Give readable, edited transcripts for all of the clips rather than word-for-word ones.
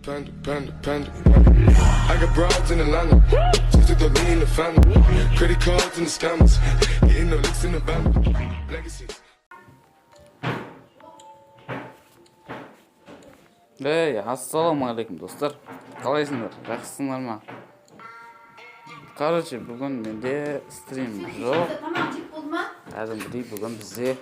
Panda. I got broads in Atlanta, just to throw me in the family. Credit cards and the scammers, getting no licks in the band. Legacies. Ассалаумағалейкум достар. Қалайсыңдар? Жақсысыңдар ма? Короче, бүгін менде стрим жоқ. Кәдімгідей бүгін бізде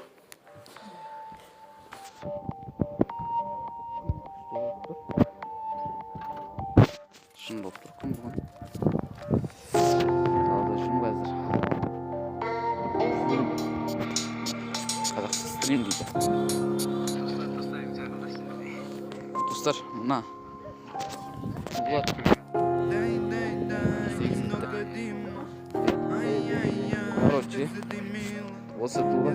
шын болып тұр күн бүгін. Талдашым қазір. Қазақша стрим дейді. Достар, мына Влад короче, осы туға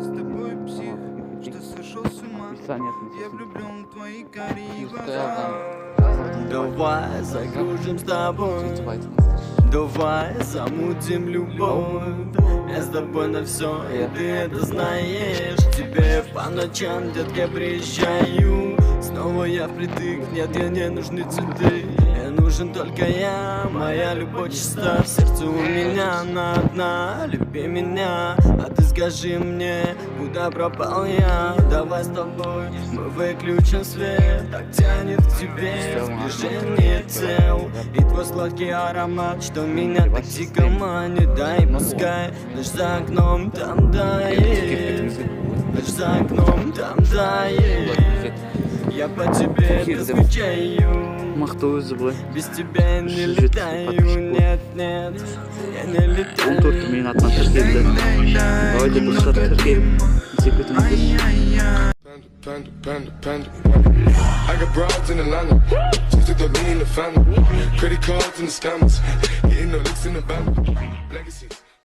Давай закружим с тобой, давай замутим любовь. Я с тобой на все, и ты это знаешь. Тебе по ночам, детка, приезжаю. Снова я впритык, нет, мне не нужны цветы. Мне нужен только я, моя любовь чиста. В сердце у меня она одна, люби меня. А ты скажи мне, куда пропал я? Давай с тобой мы выключим свет. Так тянет к тебе сближение тел. И твой сладкий аромат, что меня так дико манит. Дай пускай, ночь за окном там тает. Ночь за окном там тает. Я по тебе скучаю. Без тебя я не летаю. Нет, нет, я не летаю. Panda. I got broads in Atlanta, just to throw me in the family. Credit cards and the scammers, getting no licks in the band.